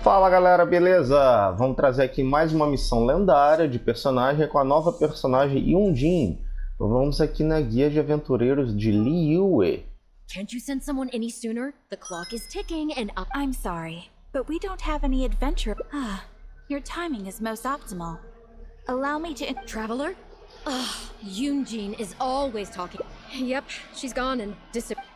Fala galera, beleza? Vamos trazer aqui mais uma missão lendária de personagem com a nova personagem Jin. Vamos aqui na guia de aventureiros de Liyue. Can't you send someone any sooner? The clock is ticking and I'm sorry, but we don't have any adventure. Your timing is most optimal. Allow me to... Traveler? Jin is always talking. Yep, she's gone and disappeared.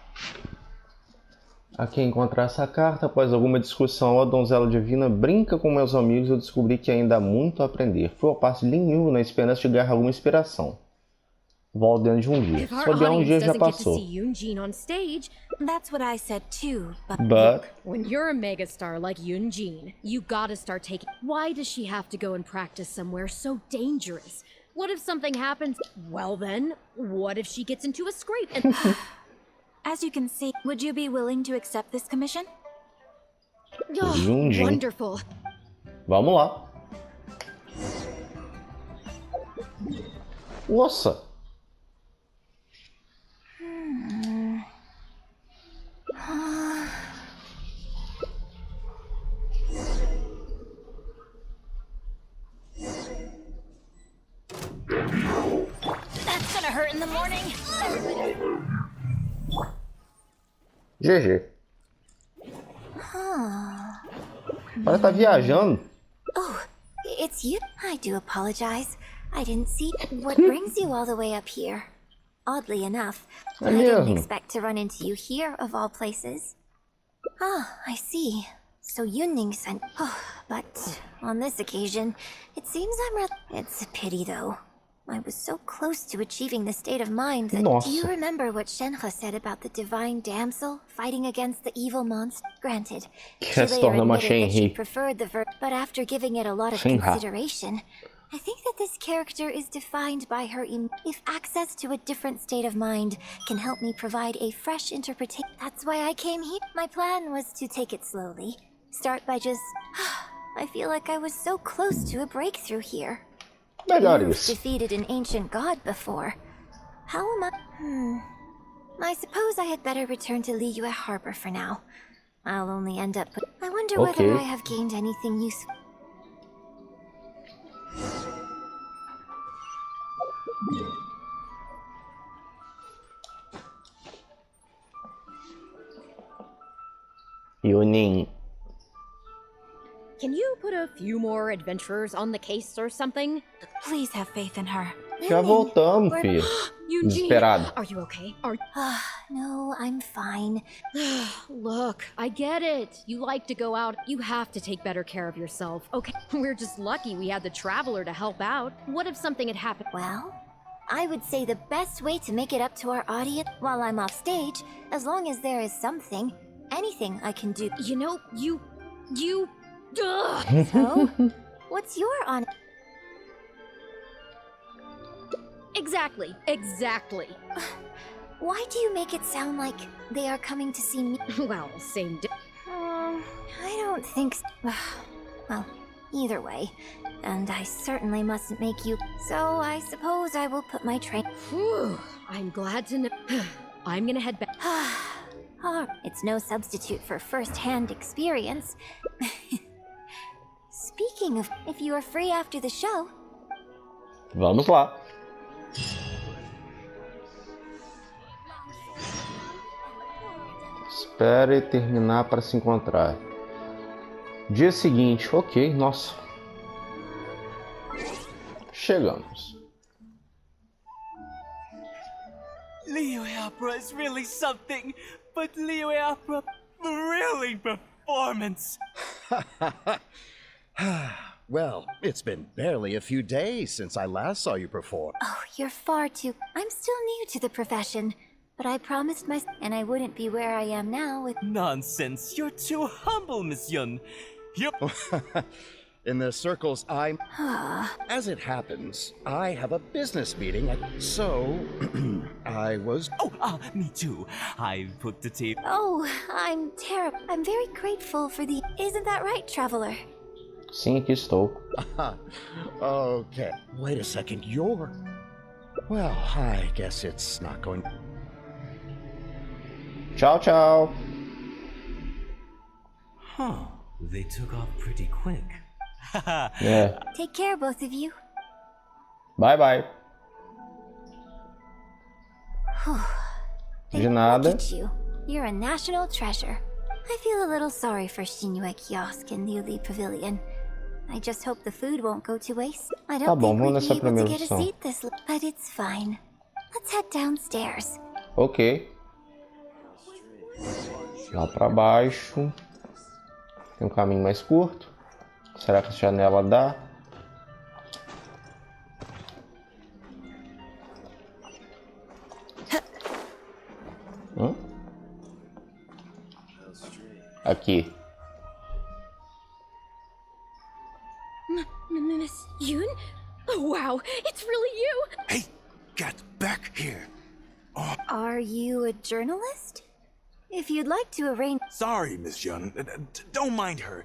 Aqui encontrar essa carta. Após alguma discussão, a donzela divina brinca com meus amigos e eu descobri que ainda há muito a aprender. Fui ao passo de Liyue na esperança de ganhar alguma inspiração. Volto dentro de um dia. Se bobear um dia já passou. That's what I said too, But when you're a megastar like Jin, you gotta start taking... Why does she have to go and practice somewhere so dangerous? What if something happens? Well then, what if she gets into a scrape and... As you can see, would you be willing to accept this commission? Jin. Wonderful. Vamos lá. Nossa. That's gonna hurt in the morning. GG. Ela tá viajando. Oh, it's you. I do apologize. I didn't see what brings you all the way up here. Oddly enough, I didn't expect to run into you here of all places. Ah, I see. So Yunning sent. Oh, but on this occasion, it seems It's a pity though. I was so close to achieving the state of mind that... Nossa. Do you remember what Xande said about the divine damsel fighting against the evil monster? Granted, she later admitted that she preferred the but after giving it a lot of consideration, I think that this character is defined by her if access to a different state of mind can help me provide a fresh interpretation. That's why I came here. My plan was to take it slowly. Start by just... I feel like I was so close to a breakthrough here. You've defeated an ancient god before. How am I? I suppose I had better return to Liyue Harbor for now. I'll only end up... I wonder whether I have gained anything useful. Yunning. Can you put a few more adventurers on the case or something? Please have faith in her. Já voltamos, filho. Desesperado. Are you okay? No, I'm fine. Look, I get it. You like to go out. You have to take better care of yourself, okay? We're just lucky we had the traveler to help out. What if something had happened? Well, I would say the best way to make it up to our audience while I'm off stage, as long as there is something, anything I can do. You know, you... So, what's your on? Exactly. Why do you make it sound like they are coming to see me? Well, same I don't think so. Well, either way. And I certainly mustn't make you... So, I suppose I will put my train... Whew, I'm glad to know... I'm gonna head back... It's no substitute for first-hand experience. Speaking of, if you are free after the show... Vamos lá. Espere terminar para se encontrar. Dia seguinte, ok, nossa. Chegamos. Liyue Opera is really something, but Liyue Opera really performance. Well, it's been barely a few days since I last saw you perform. Oh, you're far too... I'm still new to the profession, but I promised myself, and I wouldn't be where I am now with... Nonsense, you're too humble, Miss Yun. In the circles I'm... As it happens, I have a business meeting, so I was... Me too. I put the tape... Oh, I'm terrible. I'm very grateful for the... Isn't that right, Traveler? Sim, aqui estou. Okay. Wait a second, you're... Well, I guess it's not going... Tchau, tchau. Huh. They took off pretty quick. É. Take care, both of you. Bye, bye. De nada. Look at you. You're a national treasure. I feel a little sorry for Shinue Kiosk and Newly Pavilion. I just hope the food won't go to waste. I don't think we'd be able to get a seat this late, but it's fine. Let's head downstairs. Ok. Lá pra baixo. Tem um caminho mais curto. Será que a janela dá? Aqui. Miss Yoon? Oh, wow, it's really you! Hey, get back here! Are you a journalist? If you'd like to arrange... Sorry, Miss Yoon. Don't mind her.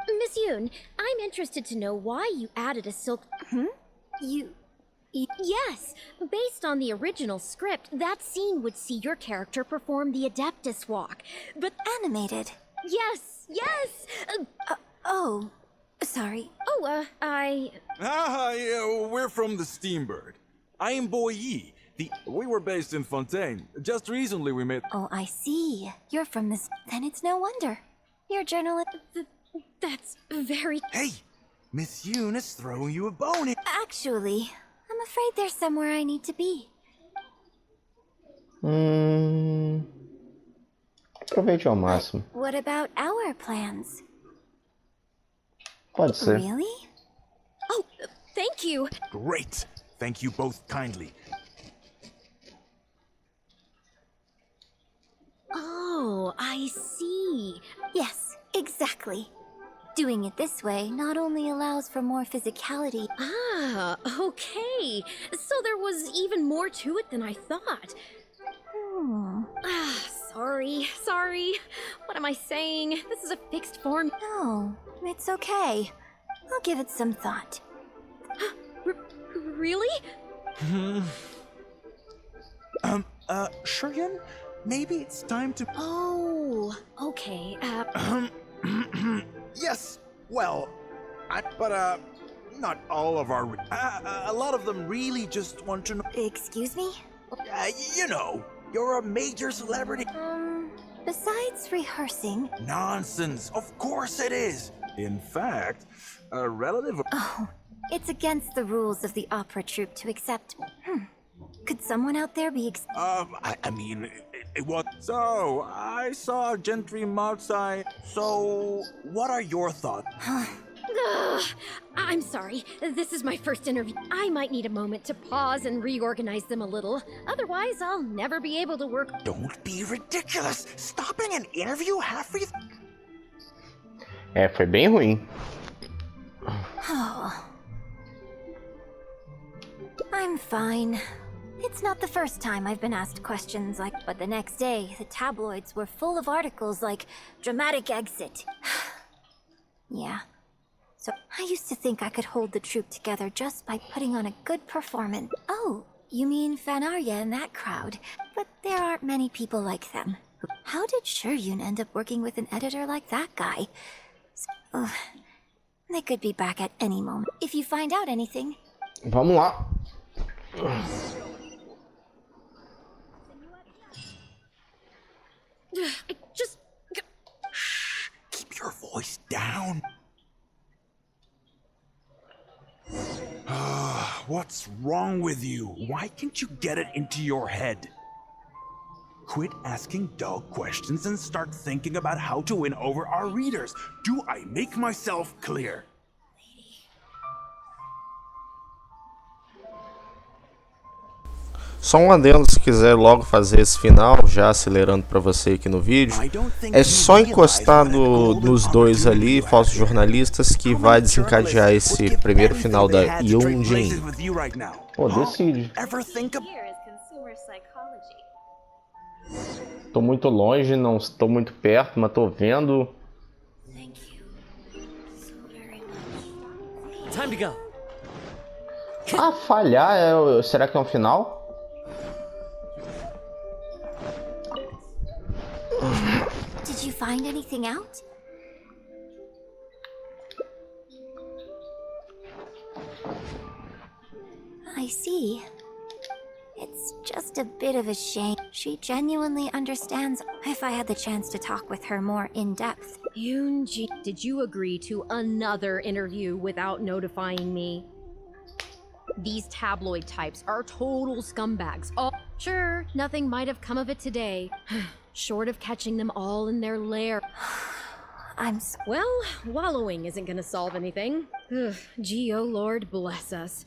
Miss Yoon, I'm interested to know why you added a silk... Yes, based on the original script, that scene would see your character perform the Adeptus Walk, but... Animated? Yes, yes! Oh, sorry. Oh, Yeah, we're from the Steambird. I am Boy Yi. We were based in Fontaine. Just recently we met... Oh, I see. You're from this... Then it's no wonder. You're a journalist... That's very... Hey, Miss Yoon is throwing you a bone. Actually, I'm afraid there's somewhere I need to be. Aproveite ao máximo. What about our plans? Pode ser. Really? Oh, thank you! Great. Thank you both kindly. Oh, I see. Yes, exactly. Doing it this way not only allows for more physicality... Ah, okay. So there was even more to it than I thought. Sorry. What am I saying? This is a fixed form. No, it's okay. I'll give it some thought. Really? Shuryen, maybe it's time to... Oh, okay. Yes, well, not all of our... a lot of them really just want to know... Excuse me? You know, you're a major celebrity. Besides rehearsing... Nonsense, of course it is. In fact, a relative... Oh, it's against the rules of the opera troupe to accept... Could someone out there be I mean, what? So, I saw Gentry outside. So, what are your thoughts? I'm sorry. This is my first interview. I might need a moment to pause and reorganize them a little. Otherwise, I'll never be able to work. Don't be ridiculous. Stopping an interview halfway... Foi bem ruim. I'm fine. It's not the first time I've been asked questions like... But the next day, the tabloids were full of articles like, dramatic exit. Yeah. So, I used to think I could hold the troupe together just by putting on a good performance. Oh, you mean Fanarya and that crowd. But there aren't many people like them. How did Shuryun end up working with an editor like that guy? They could be back at any moment. If you find out anything... Vamos lá. Just... Shh, keep your voice down. What's wrong with you? Why can't you get it into your head? Quit asking dog questions and start thinking about how to win over our readers. Do I make myself clear? Só um adendo, se quiser logo fazer esse final, já acelerando para você aqui no vídeo, é só encostar nos dois ali, falsos jornalistas, que vai desencadear esse primeiro final da Yunjin. Pô, decide. Tô muito longe, não estou muito perto, mas tô vendo. Ah, falhar, será que é um final? Did you find anything out? I see. It's just a bit of a shame. She genuinely understands. If I had the chance to talk with her more in depth. Yoonji, did you agree to another interview without notifying me? These tabloid types are total scumbags. Oh, sure, nothing might have come of it today. Short of catching them all in their lair. Well, wallowing isn't gonna solve anything. Gee, oh Lord, bless us.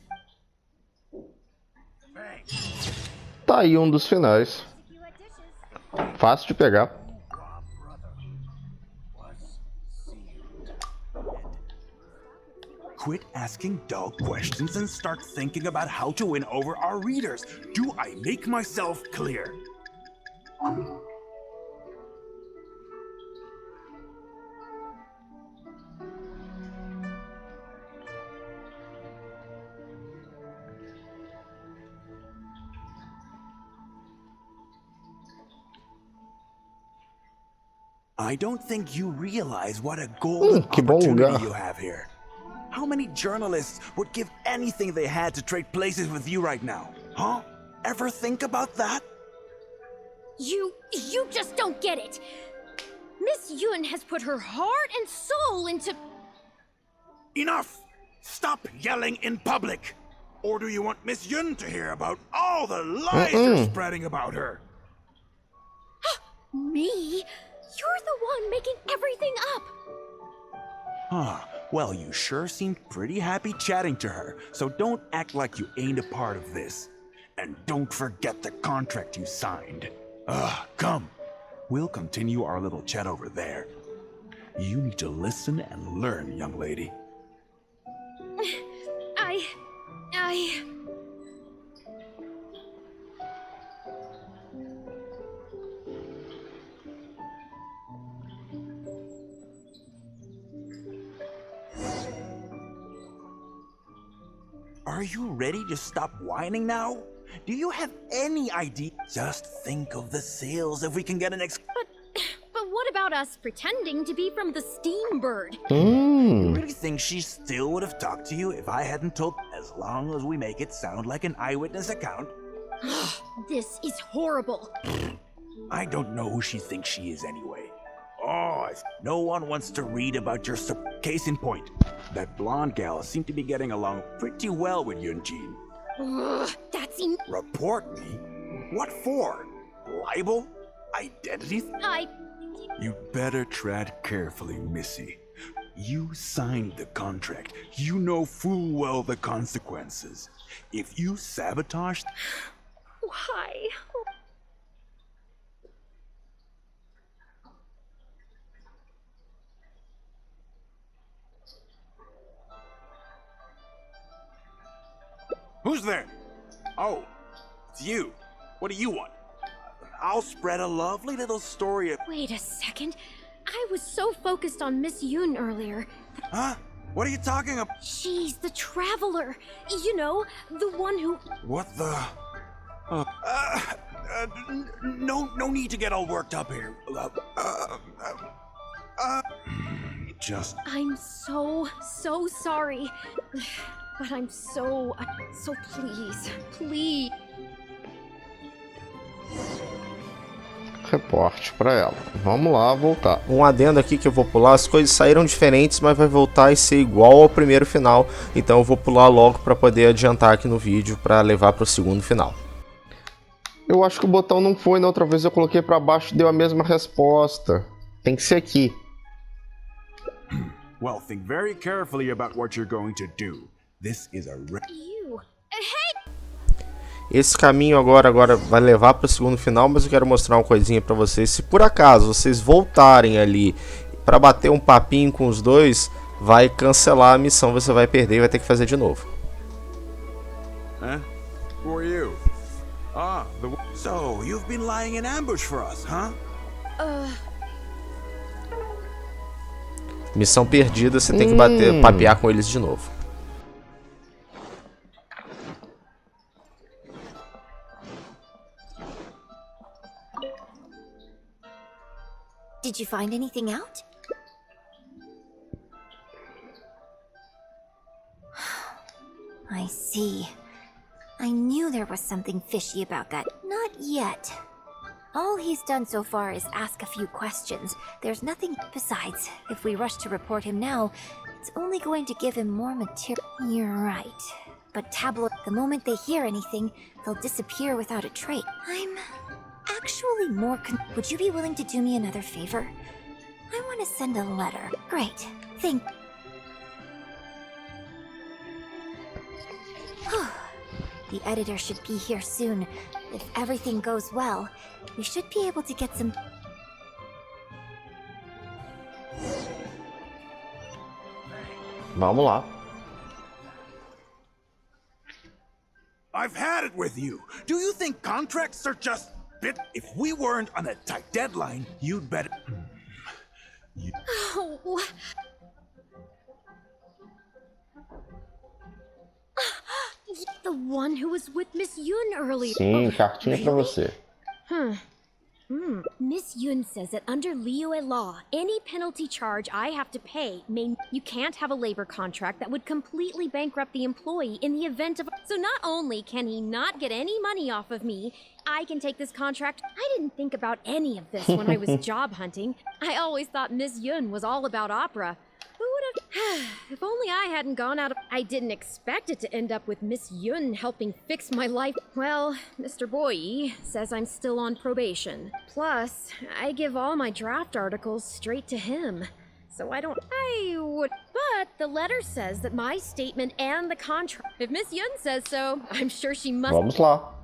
Tá aí dos finais. Fácil de pegar. Quit asking dull questions and start thinking about how to win over our readers. Do I make myself clear? I don't think you realize what a golden opportunity you have here. How many journalists would give anything they had to trade places with you right now? Huh? Ever think about that? You just don't get it. Miss Yun has put her heart and soul into... Enough! Stop yelling in public! Or do you want Miss Yun to hear about all the lies you're spreading about her? Me? You're the one making everything up! Huh. Well, you sure seemed pretty happy chatting to her, so don't act like you ain't a part of this. And don't forget the contract you signed. Come. We'll continue our little chat over there. You need to listen and learn, young lady. Are you ready to stop whining now? Do you have any idea? Just think of the sales if we can get an But what about us pretending to be from the Steambird? You really think she still would have talked to you if I hadn't told? As long as we make it sound like an eyewitness account. This is horrible. I don't know who she thinks she is anyway. Oh, no one wants to read about your case in point. That blonde gal seemed to be getting along pretty well with Yunjin. That's Report me? What for? Libel? Identity? You'd better tread carefully, Missy. You signed the contract. You know full well the consequences. If you sabotaged... Why? Who's there? Oh, it's you. What do you want? I'll spread a lovely little story of... Wait a second. I was so focused on Miss Yun earlier. Huh? What are you talking about? She's the traveler. You know, the one who... What the... no need to get all worked up here. Just... I'm so sorry. But I'm so please. Reporte pra ela. Vamos lá, voltar. Um adendo aqui que eu vou pular. As coisas saíram diferentes, mas vai voltar e ser igual ao primeiro final. Então eu vou pular logo pra poder adiantar aqui no vídeo pra levar pro segundo final. Eu acho que o botão não foi. Na outra vez eu coloquei pra baixo e deu a mesma resposta. Tem que ser aqui. Well, think very carefully about what you're going to do. This is a... Esse caminho agora vai levar para o segundo final, mas eu quero mostrar uma coisinha para vocês. Se por acaso vocês voltarem ali para bater um papinho com os dois, vai cancelar a missão, você vai perder e vai ter que fazer de novo. Who are you? So you've been lying in ambush for us, huh? Missão perdida, você tem que papear com eles de novo. Did you find anything out? I see. I knew there was something fishy about that. Not yet. All he's done so far is ask a few questions. There's nothing. Besides, if we rush to report him now, it's only going to give him more material. You're right. But tabloid, the moment they hear anything, they'll disappear without a trace. I'm actually more would you be willing to do me another favor? I want to send a letter. Great. Thank. The editor should be here soon. If everything goes well, we should be able to get some... Vamos lá. I've had it with you. Do you think contracts are just bit? If we weren't on a tight deadline, you'd better... Oh. The one who was with Miss Yun earlier. Sim, cartinha pra você. Miss Yun says that under Liyue law, any penalty charge I have to pay you can't have a labor contract that would completely bankrupt the employee in the event of... So not only can he not get any money off of me, I can take this contract. I didn't think about any of this when I was job hunting. I always thought Miss Yun was all about opera. Who would have... If only I hadn't gone out of... I didn't expect it to end up with Miss Yun helping fix my life. Well, Mr. Boyi says I'm still on probation. Plus, I give all my draft articles straight to him. So I would... But the letter says that my statement and the contract... If Miss Yun says so, I'm sure she must... Vamos lá.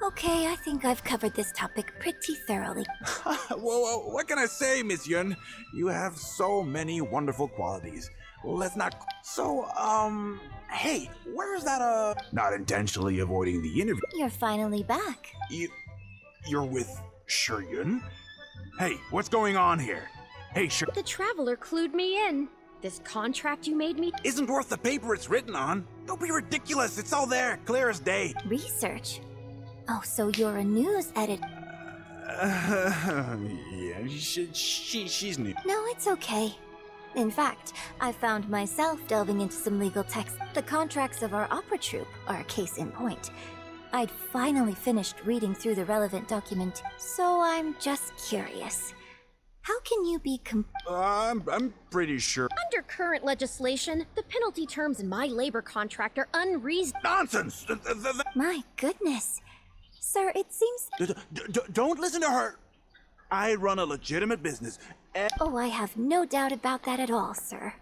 Okay, I think I've covered this topic pretty thoroughly. Well, what can I say, Miss Yun? You have so many wonderful qualities. Let's not... So, hey, where's that, Not intentionally avoiding the interview. You're finally back. You're with Yun? Hey, what's going on here? Hey, The Traveler clued me in. This contract you made me... Isn't worth the paper it's written on. Don't be ridiculous. It's all there, clear as day. Research? Oh, so you're a news editor? Yeah, she's new. No, it's okay. In fact, I found myself delving into some legal texts. The contracts of our opera troupe are a case in point. I'd finally finished reading through the relevant document, so I'm just curious. How can you be I'm pretty sure. Under current legislation, the penalty terms in my labor contract are unreasonable. Nonsense! My goodness. Sir, it seems... Don't listen to her! I run a legitimate business. Oh, I have no doubt about that at all, sir.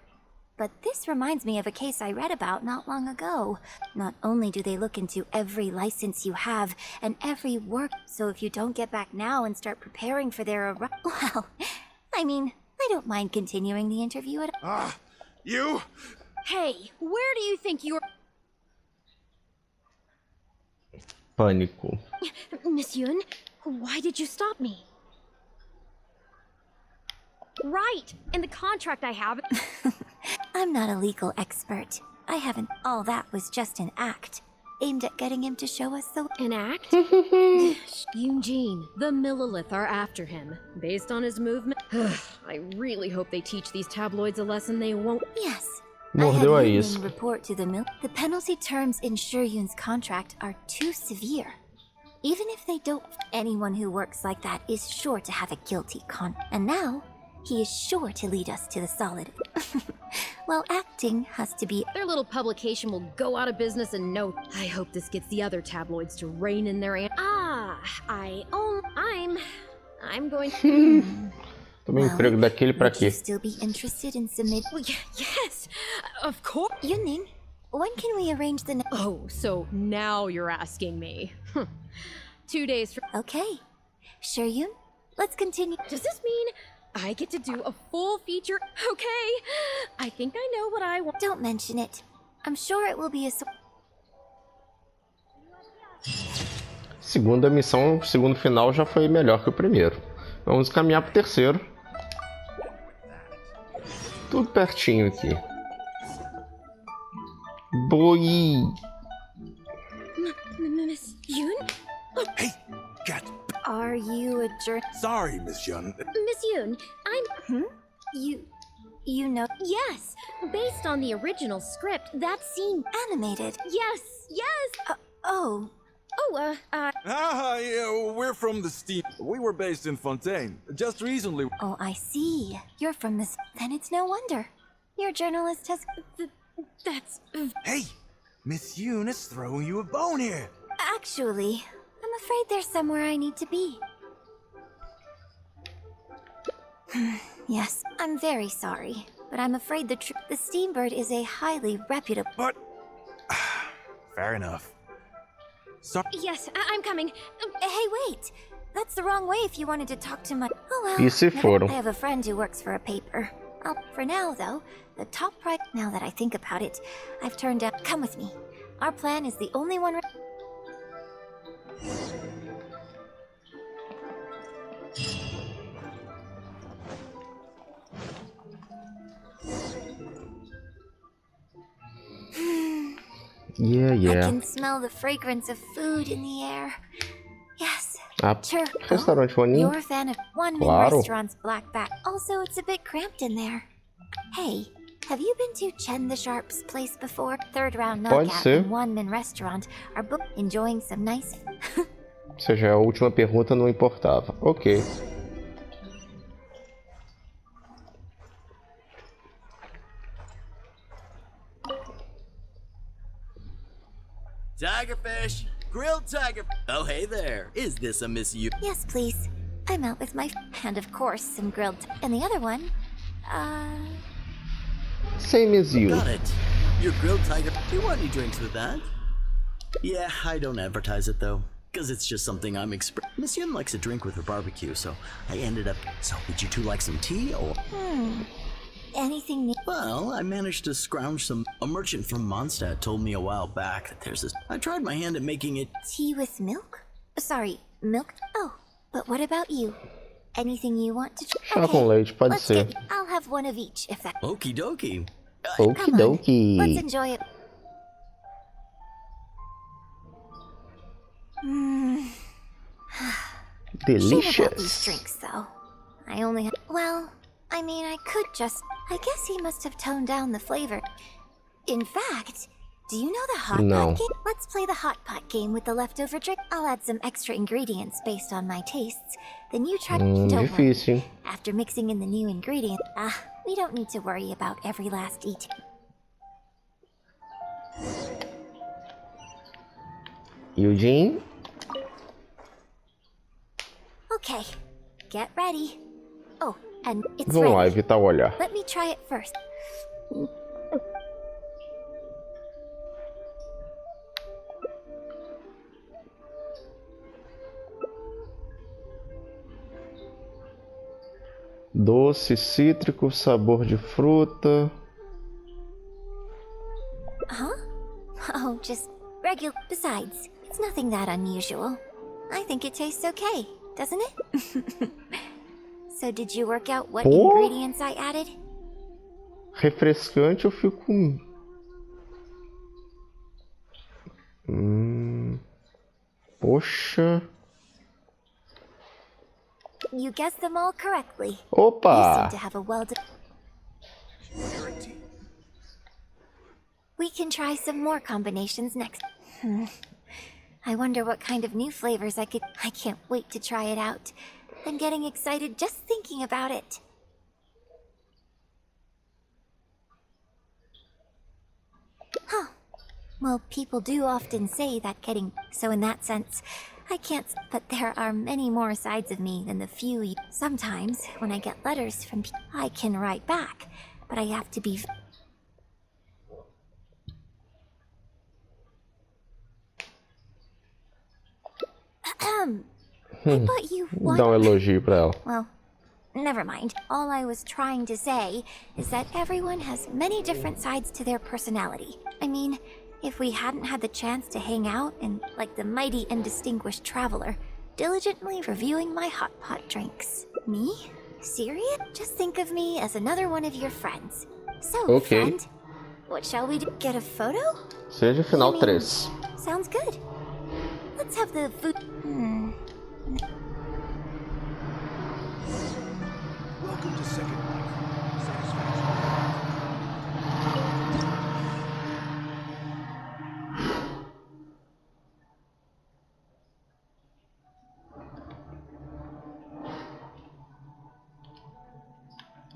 But this reminds me of a case I read about not long ago. Not only do they look into every license you have and every work, so if you don't get back now and start preparing for their well, I mean, I don't mind continuing the interview at... You? Hey, where do you think you're... Pânico. Miss Yun, why did you stop me? Right, in the contract I have... I'm not a legal expert. I haven't... All that was just an act, aimed at getting him to show us the... An act? Eugene, the Millilith are after him. Based on his movement... I really hope they teach these tabloids a lesson they won't... Yes. Mordeu I a had isso. report to the mill. The penalty terms in Yun's contract are too severe. Even if they don't... Anyone who works like that is sure to have a guilty And now... he is sure to lead us to the solid. Well, acting has to be... Their little publication will go out of business in no... I hope this gets the other tabloids to rein in their... I'm going... Toma emprego daquele pra Would you quê? still be interested in submit... Well, yes, of course. Yuning, when can we arrange the... Oh, so now you're asking me. 2 days from... Okay. Yun, let's continue. Does this mean... I get to do a full feature? Okay, I think I know what I want. Don't mention it. I'm sure it will be a... Segunda missão, o segundo final já foi melhor que o primeiro. Vamos caminhar pro terceiro. Tudo pertinho aqui. Boi! Miss Yun? Hey, got... Are Are you a Sorry, Miss Yun. Miss Yoon, I'm... You know... Yes, based on the original script, that scene... Animated? Yes, yes! Oh. Yeah, we're from the Steam. We were based in Fontaine. Just recently... Oh, I see. You're from this... Then it's no wonder. Your journalist has... That's... Hey! Miss Yoon is throwing you a bone here. Actually, I'm afraid there's somewhere I need to be. Yes, I'm very sorry, but I'm afraid the Steambird is a highly reputable... But... Fair enough. Yes, I'm coming. Hey, wait! That's the wrong way if you wanted to talk to my... Oh well, E se foram? I have a friend who works for a paper. For now, though, the top priority... Now that I think about it, I've turned out... Come with me. Our plan is the only one... Yeah. I can smell the fragrance of food in the air. Yes. Sure. Restaurante Foninho? You're a fan of One-Man Claro. Restaurant's Black Bat. Also, it's a bit cramped in there. Hey, have you been to Chen the Sharp's place before? Third round Pode knockout ser. and One-Man Restaurant are both enjoying some nice... Ou seja, a última pergunta não importava. Ok. Tigerfish! Grilled tiger... Oh, hey there. Is this a Miss Yoon? Yes, please. I'm out with my... And of course, some grilled... And the other one... Same as you. Got it. Your grilled tiger... Do you want any drinks with that? Yeah, I don't advertise it, though. Because it's just something I'm Miss Yoon likes a drink with her barbecue, so I ended up... So, would you two like some tea, or... Anything new? Well, I managed to scrounge some... A merchant from Mondstadt told me a while back that there's this... I tried my hand at making it... Tea with milk? Sorry, milk? Oh, but what about you? Anything you want to... Chá com leite, pode ser. I'll have one of each, if that... Okie dokie. Okie Come on, dokie. let's enjoy it. Shame about these Delicious. drinks, though. I only have... Well, I mean, I could just... I guess he must have toned down the flavor. In fact, do you know the hot pot game? Let's play the hot pot game with the leftover drink. I'll add some extra ingredients based on my tastes. Then you try... Don't worry. Difícil. After mixing in the new ingredients... we don't need to worry about every last eat. Eugene? Okay, get ready. Oh, and it's Vamos lá, ready. evitar o olhar. Let me try it first. Doce, cítrico, sabor de fruta. Huh? Oh, just regular. Besides, it's nothing that unusual. I think it tastes okay, doesn't it? So did you work out what ingredients I added? Refrescante, eu fico... Poxa... You guessed them all correctly. Opa! You seem to have a We can try some more combinations next. I wonder what kind of new flavors I can't wait to try it out. I'm getting excited just thinking about it. Huh. Well, people do often say that getting... So in that sense, I can't... But there are many more sides of me than the few... Sometimes, when I get letters from people, I can write back. But I have to be... I bought you one... Dá elogio pra ela. Well, never mind. All I was trying to say is that everyone has many different sides to their personality. I mean, if we hadn't had the chance to hang out and, like the mighty and distinguished traveler, diligently reviewing my hot pot drinks. Me? Serious? Just think of me as another one of your friends. So, friend, what shall we do? Get a photo? Seja final 3. 3. Sounds good. Let's have the food...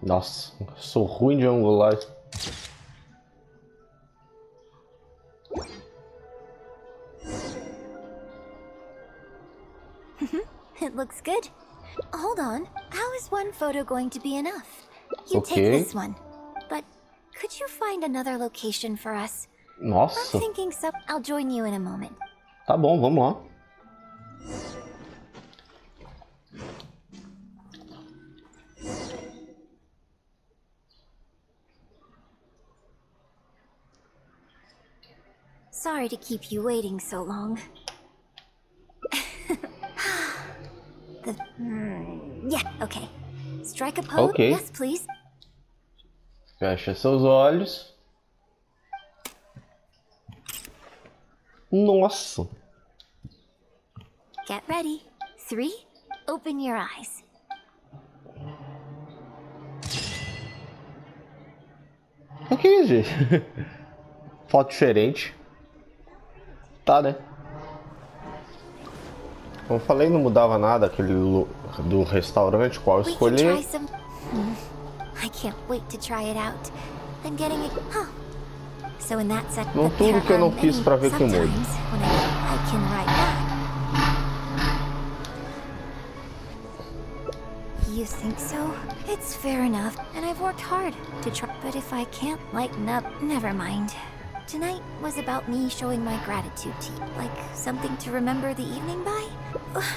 Nossa, sou ruim de angular. It looks good. Hold on. How is one photo going to be enough? You Okay. take this one. But could you find another location for us? I'm Nossa, thinking so. I'll join you in a moment. tá bom, vamos lá. Sorry to keep you waiting so long. Yeah, okay. Strike a pose? Okay. Yes, please. Fecha seus olhos. Nossa. Get ready. 3. Open your eyes. O que é isso, gente? Foto diferente. Tá, né? Como eu falei, não mudava nada aquele do restaurante, qual eu We can escolher. try some. I can't wait to try it out. I'm getting it. Huh. So in that sense, Não tudo que eu não quis pra ver que muda. sometimes when I can write back. You think so? It's fair enough, and I've worked hard to try. But if I can't lighten up, never mind. Tonight was about me showing my gratitude to you. Like something to remember the evening by?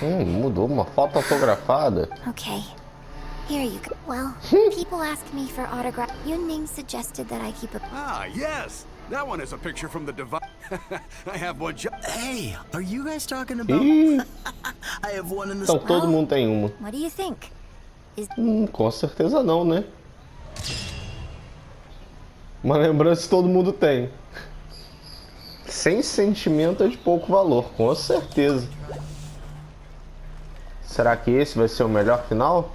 Mudou, uma foto autografada. Okay. Here you go. Well, people ask me for autograph. Yunning suggested that I keep a... Ah, yes. That one is a picture from the divine. I have one. Hey, are you guys talking about? Ih, I have one in the. então todo mundo tem uma. What do you think? Com certeza não, né? Uma lembrança que todo mundo tem. Sem sentimento é de pouco valor, com certeza. Será que esse vai ser o melhor final?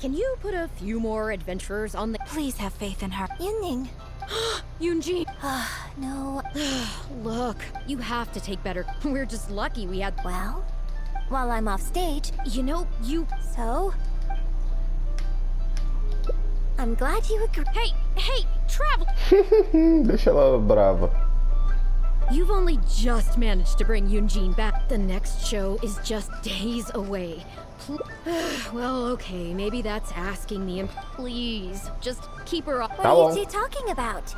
Can you put a few more adventurers on the... Please have faith in her. Yunning. Yunji! No. Look, you have to take better... We're just lucky we had... Well, while I'm off stage, You know, you... so... I'm glad you agree. Hey, travel! Deixa ela brava. You've only just managed to bring Yunjin back. The next show is just days away. Well, okay, maybe that's asking the Please, just keep her off. What Tá are bom. you two talking about?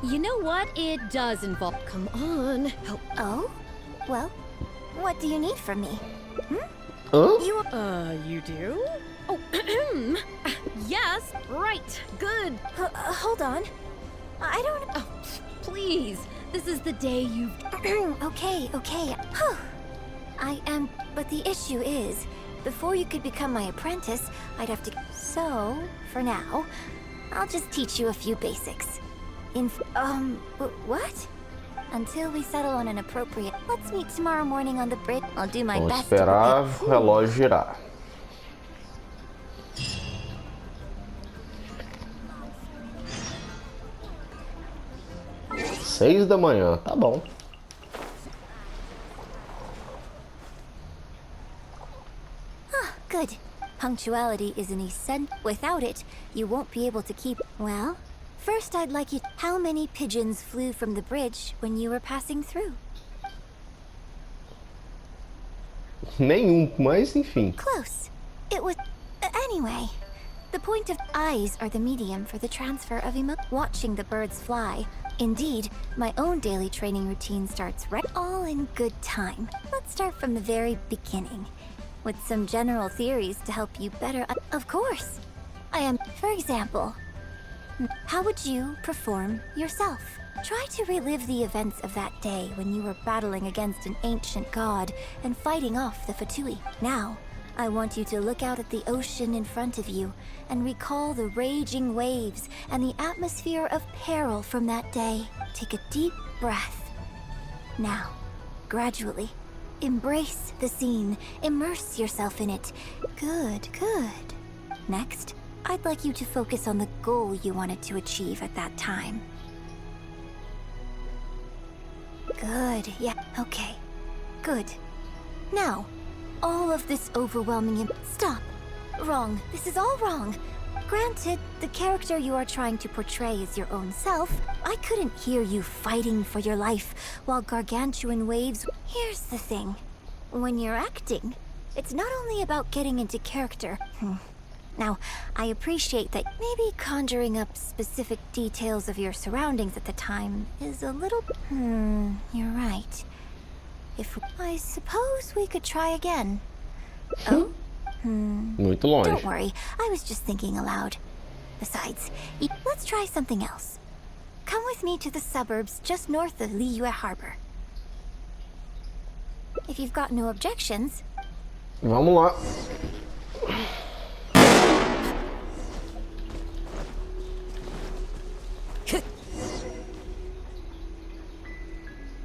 You know what? It does involve... Come on. Help. Oh? Well, what do you need from me? Hã? You do? Oh, yes, right, good. Hold on. I don't... Oh, please, this is the day you've... Okay. Whew. I am... But the issue is, before you could become my apprentice, I'd have to... So, for now, I'll just teach you a few basics. What? Until we settle on an appropriate... Let's meet tomorrow morning on the bridge. I'll do my Vamos best to esperar prepare o relógio girar. Seis da manhã, tá bom. Good. Punctuality is an essential. Without it, you won't be able to keep... Well, first I'd like you... How many pigeons flew from the bridge when you were passing through? Nenhum, mas enfim. Close. It was... Anyway, the point of... Eyes are the medium for the transfer of watching the birds fly. Indeed, my own daily training routine starts right... All in good time. Let's start from the very beginning. With some general theories to help you better... Of course! I am... For example, how would you perform yourself? Try to relive the events of that day when you were battling against an ancient god and fighting off the Fatui. Now, I want you to look out at the ocean in front of you and recall the raging waves and the atmosphere of peril from that day. Take a deep breath. Now, gradually, embrace the scene. Immerse yourself in it. Good. Next, I'd like you to focus on the goal you wanted to achieve at that time. Good, yeah, okay. Good. Now, all of this overwhelming... Stop. Wrong. This is all wrong. Granted, the character you are trying to portray is your own self. I couldn't hear you fighting for your life while gargantuan waves... Here's the thing. When you're acting, it's not only about getting into character. Now, I appreciate that maybe conjuring up specific details of your surroundings at the time is a little... you're right. I suppose we could try again. Oh? Muito longe. Don't worry, I was just thinking aloud. Besides, let's try something else. Come with me to the suburbs just north of Liyue Harbor. If you've got no objections. Vamos lá.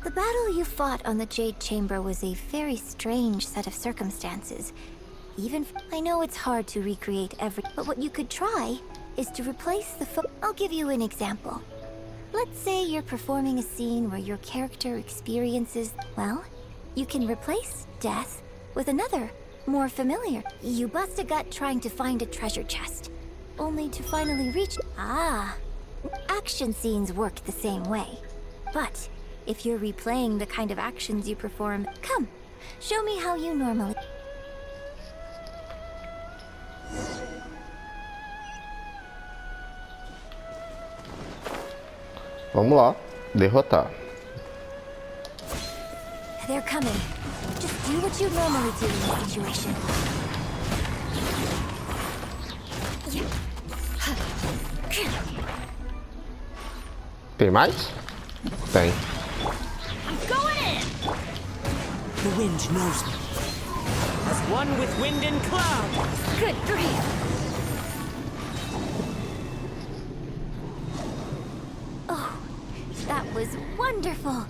The battle you fought on the Jade Chamber was a very strange set of circumstances. I know it's hard to recreate but what you could try is to replace the I'll give you an example. Let's say you're performing a scene where your character experiences, well, you can replace death with another, more familiar. You bust a gut trying to find a treasure chest, only to finally reach... Action scenes work the same way. But if you're replaying the kind of actions you perform, come, show me how you normally... Vamos lá, derrotar. They're coming. Just do what you normally do in this situation. Tem mais? Tem. I'm going in! The wind knows me. As one with wind and cloud. Good grief! Oh, that was wonderful.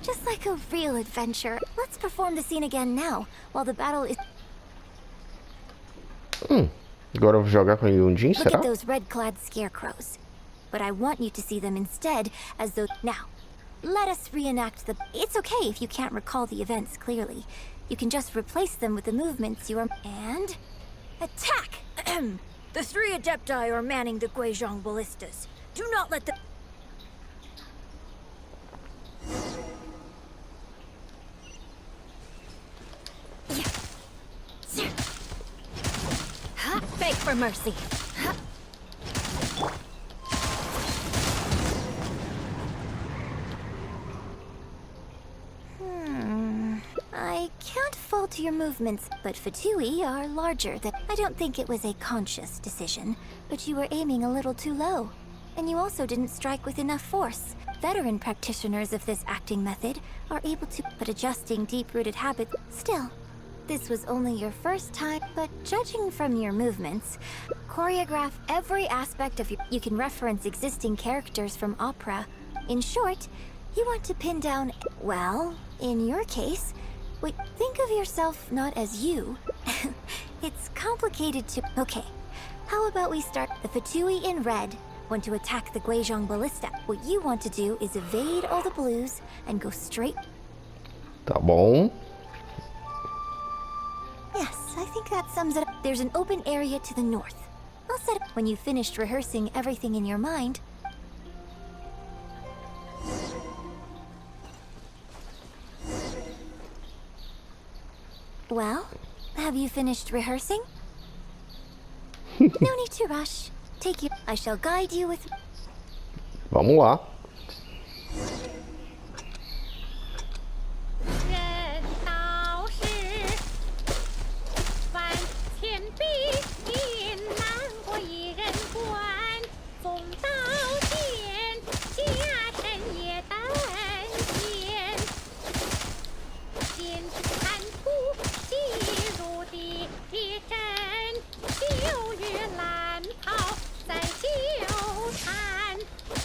Just like a real adventure. Let's perform the scene again now, while the battle is... Agora eu vou jogar com o Jin, será? Look at those red-clad scarecrows. But I want you to see them instead as though... Now, let us reenact the... It's okay if you can't recall the events clearly. You can just replace them with the movements you are... And... Attack! The 3 Adepti are manning the Guizhong ballistas. Do not let the... Beg for mercy. I can't fault your movements, but Fatui are larger than... I don't think it was a conscious decision, but you were aiming a little too low. And you also didn't strike with enough force. Veteran practitioners of this acting method are able to... But adjusting deep-rooted habits... Still, this was only your first time, but judging from your movements, choreograph every aspect of your... You can reference existing characters from opera. In short, you want to pin down... Well, in your case... Wait, think of yourself not as you. It's complicated to... Okay, how about we start... The Fatui in red want to attack the Guizhong ballista. What you want to do is evade all the blues and go straight... Tá bom. Yes, I think that sums it up. There's an open area to the north. I'll set up when you finished rehearsing everything in your mind. Well, have you finished rehearsing? No need to rush. Take you. I shall guide you with... Vamos lá.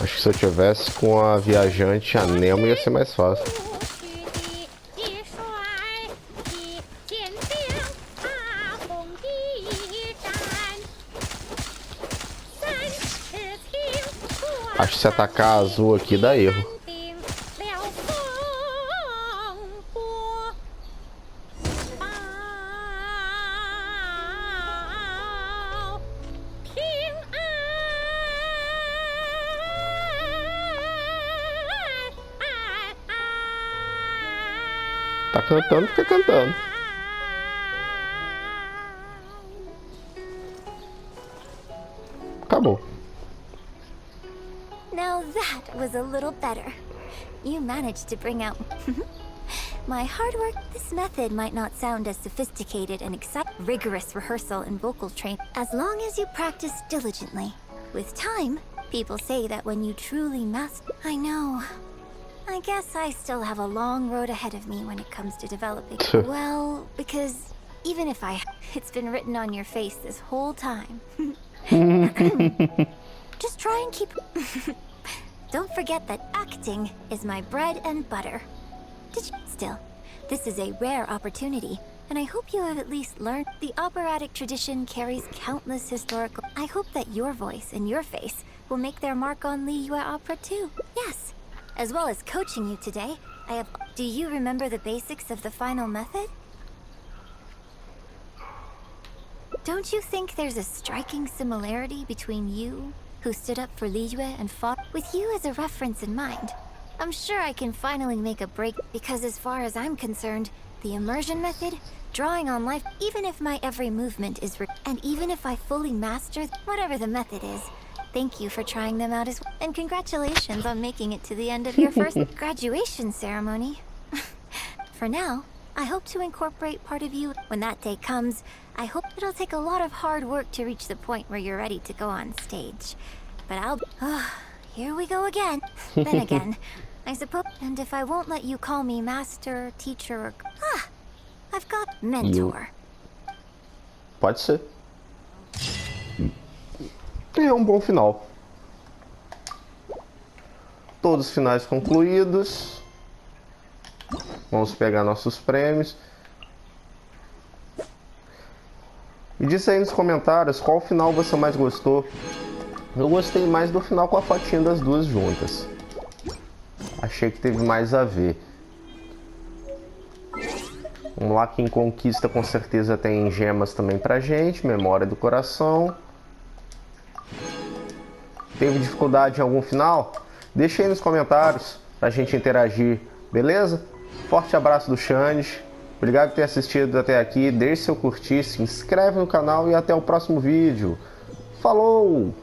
Acho que se eu tivesse com a viajante, a Nemo, ia ser mais fácil. Acho que se atacar a azul aqui dá erro. Tá cantando, fica cantando. Acabou. Now that was a little better. You managed to bring out my hard work. This method might not sound as sophisticated and exciting. Rigorous rehearsal and vocal training. As long as you practice diligently. With time, people say that when you truly master... I know. I guess I still have a long road ahead of me when it comes to developing. Well, because even if it's been written on your face this whole time. Just try and keep... Don't forget that acting is my bread and butter. Still, this is a rare opportunity, and I hope you have at least learned the operatic tradition carries countless historical... I hope that your voice and your face will make their mark on Liyue opera too. Yes, as well as coaching you today, I have... Do you remember the basics of the final method? Don't you think there's a striking similarity between you, who stood up for Liyue and fought, with you as a reference in mind? I'm sure I can finally make a break, because as far as I'm concerned, the immersion method, drawing on life, even if my every movement is and even if I fully master whatever the method is, thank you for trying them out as well. And congratulations on making it to the end of your first graduation ceremony. For now, I hope to incorporate part of you. When that day comes, I hope it'll take a lot of hard work to reach the point where you're ready to go on stage. But here we go again. Then again, I suppose... And if I won't let you call me master, teacher, or... I've got mentor. Pode ser. É um bom final. Todos os finais concluídos. Vamos pegar nossos prêmios. E diz aí nos comentários qual final você mais gostou. Eu gostei mais do final com a fotinha das duas juntas. Achei que teve mais a ver. Vamos lá, quem conquista com certeza tem gemas também pra gente. Memória do coração. Teve dificuldade em algum final? Deixa aí nos comentários pra gente interagir, beleza? Forte abraço do Xande. Obrigado por ter assistido até aqui. Deixe seu curtir, se inscreve no canal e até o próximo vídeo. Falou!